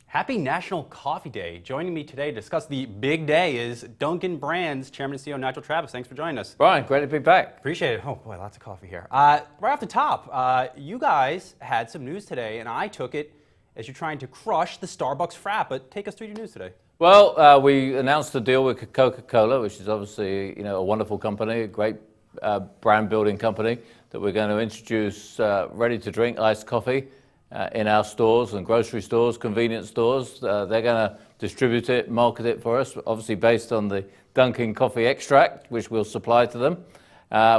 Happy National Coffee Day. Joining me today to discuss the big day is Dunkin Brands Chairman and CEO Untitled Chapter. Thanks for joining us. Brian, great to be back. Appreciate it. Oh boy, lots of coffee here. Right off the top, you guys had some news today, and I took it as you're trying to crush the Starbucks frap. But take us through your news today. Well, we announced a deal with Coca-Cola, which is obviously a wonderful company, a great brand building company, that we're going to introduce ready-to-drink iced coffee in our stores and grocery stores, convenience stores. They're going to distribute it, market it for us, obviously based on the Dunkin coffee extract, which we'll supply to them.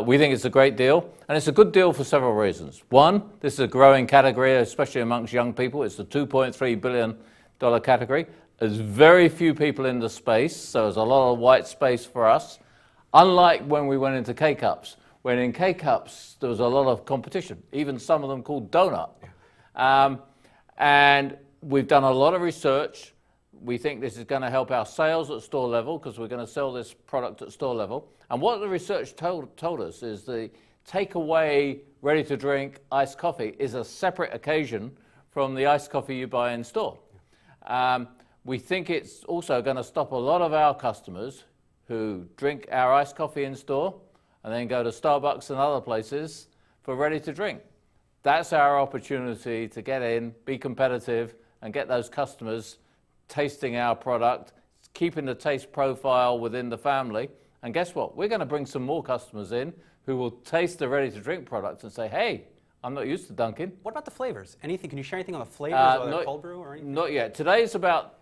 We think it's a great deal, and it's a good deal for several reasons. One, this is a growing category, especially amongst young people. It's a $2.3 billion category. There's very few people in the space, so there's a lot of white space for us. Unlike when we went into K-Cups, when in K-Cups there was a lot of competition, even some of them called donut. And we've done a lot of research. We think this is going to help our sales at store level because we're going to sell this product at store level. And what the research told us is the takeaway ready-to-drink iced coffee is a separate occasion from the iced coffee you buy in store. We think it's also going to stop a lot of our customers who drink our iced coffee in store and then go to Starbucks and other places for ready-to-drink. That's our opportunity to get in, be competitive, and get those customers tasting our product, keeping the taste profile within the family. And guess what? We're going to bring some more customers in who will taste the ready-to-drink product and say, hey, I'm not used to Dunkin. What about the flavors? Anything? Can you share anything on the flavors, whether cold brew or anything? Not yet. Today's about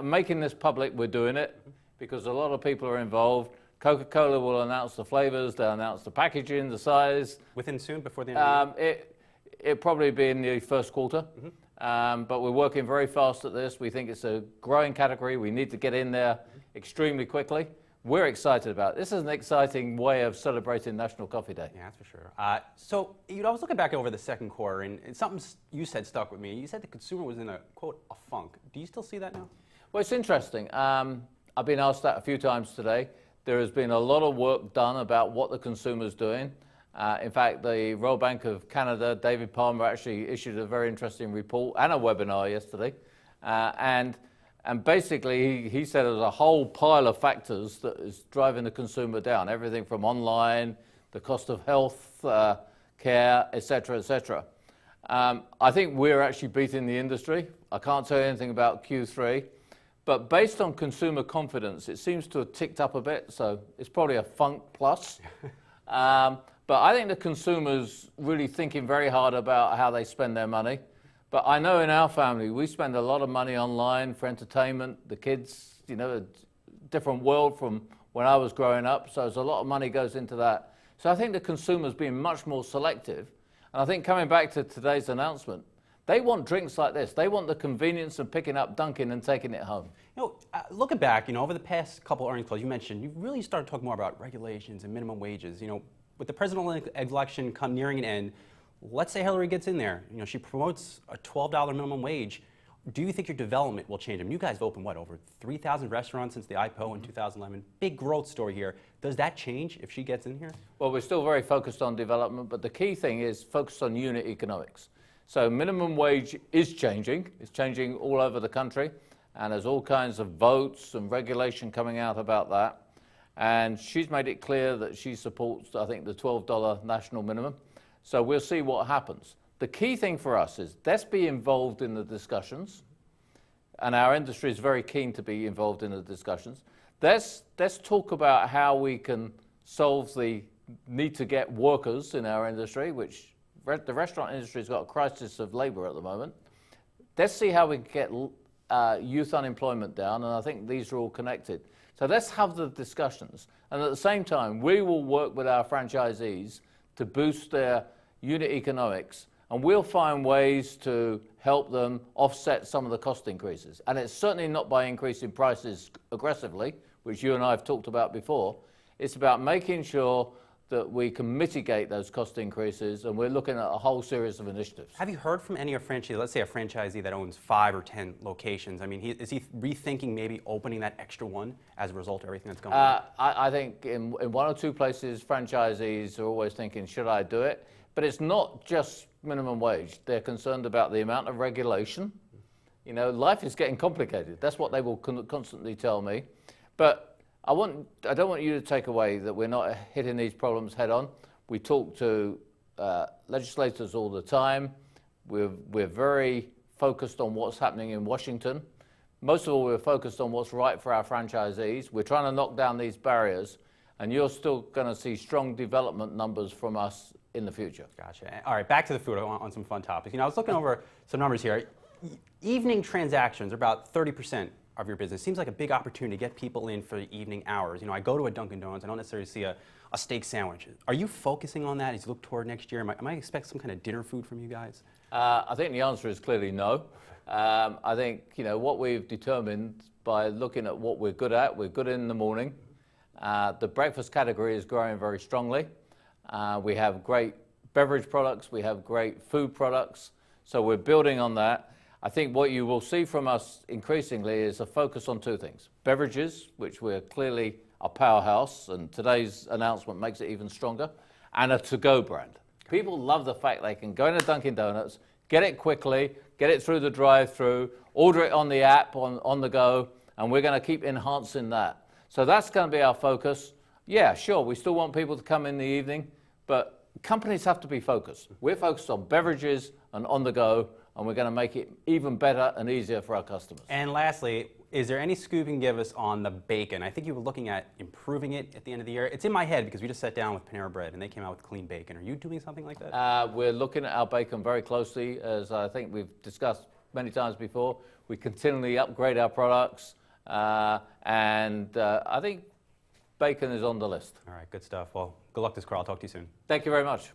making this public. We're doing it because a lot of people are involved. Coca-Cola will announce the flavors. They'll announce the packaging, the size. Within soon, before the end of the year? It'll probably be in the first quarter, but we're working very fast at this. We think it's a growing category. We need to get in there extremely quickly. We're excited about it. This is an exciting way of celebrating National Coffee Day. Yeah, that's for sure. So I was looking back over the second quarter, and something you said stuck with me. You said the consumer was in a, quote, a funk. Do you still see that now? Well, it's interesting. I've been asked that a few times today. There has been a lot of work done about what the consumer's doing. In fact, the Royal Bank of Canada, David Palmer, actually issued a very interesting report and a webinar yesterday. And basically, he said there's a whole pile of factors that is driving the consumer down, everything from online, the cost of health care, et cetera, et cetera. I think we're actually beating the industry. I can't tell you anything about Q3, but based on consumer confidence, it seems to have ticked up a bit, so it's probably a funk plus. But I think the consumer's really thinking very hard about how they spend their money. But I know in our family, we spend a lot of money online for entertainment. The kids, a different world from when I was growing up. So there's a lot of money goes into that. So I think the consumer's being much more selective. And I think coming back to today's announcement, they want drinks like this. They want the convenience of picking up Dunkin and taking it home. Looking back, over the past couple earnings calls, you mentioned you really started talking more about regulations and minimum wages. With the presidential election nearing an end, let's say Hillary gets in there. She promotes a $12 minimum wage. Do you think your development will change? You guys have opened, over 3,000 restaurants since the IPO in 2011. Big growth story here. Does that change if she gets in here? Well, we're still very focused on development, but the key thing is focus on unit economics. So minimum wage is changing. It's changing all over the country, and there's all kinds of votes and regulation coming out about that. And she's made it clear that she supports, I think, the $12 national minimum. So we'll see what happens. The key thing for us is let's be involved in the discussions. And our industry is very keen to be involved in the discussions. Let's talk about how we can solve the need to get workers in our industry, which the restaurant industry has got a crisis of labor at the moment. Let's see how we can get youth unemployment down, and I think these are all connected. So let's have the discussions. And at the same time, we will work with our franchisees to boost their unit economics, and we'll find ways to help them offset some of the cost increases. And it's certainly not by increasing prices aggressively, which you and I have talked about before. It's about making sure that we can mitigate those cost increases, and we're looking at a whole series of initiatives. Have you heard from any of franchisees, let's say a franchisee that owns 5 or 10 locations, is he rethinking maybe opening that extra one as a result of everything that's going on? I think in 1 or 2 places, franchisees are always thinking, should I do it? But it's not just minimum wage. They're concerned about the amount of regulation You know, life is getting complicated. That's what they will constantly tell me. But I don't want you to take away that we're not hitting these problems head on. We talk to legislators all the time. We're very focused on what's happening in Washington. Most of all, we're focused on what's right for our franchisees. We're trying to knock down these barriers, and you're still going to see strong development numbers from us in the future. Gotcha. All right, back to the food on some fun topics. You know, I was looking over some numbers here. Evening transactions are about 30% of your business. Seems like a big opportunity to get people in for the evening hours. You know, I go to a Dunkin' Donuts, I don't necessarily see a steak sandwich. Are you focusing on that as you look toward next year? Am I expect some kind of dinner food from you guys? I think the answer is clearly no. I think, you know, what we've determined by looking at what we're good at, we're good in the morning. The breakfast category is growing very strongly. We have great beverage products, we have great food products, so we're building on that. I think what you will see from us increasingly is a focus on two things. Beverages, which we're clearly a powerhouse, and today's announcement makes it even stronger, and a to-go brand. People love the fact they can go into Dunkin' Donuts, get it quickly, get it through the drive-through, order it on the app, on the go, and we're going to keep enhancing that. So that's going to be our focus. Yeah, sure, we still want people to come in the evening, but companies have to be focused. We're focused on beverages and on the go, and we're going to make it even better and easier for our customers. And lastly, is there any scoop you can give us on the bacon? I think you were looking at improving it at the end of the year. It's in my head because we just sat down with Panera Bread and they came out with clean bacon. Are you doing something like that? We're looking at our bacon very closely, as I think we've discussed many times before. We continually upgrade our products, and I think bacon is on the list. All right, good stuff. Well, good luck this quarter. I'll talk to you soon. Thank you very much.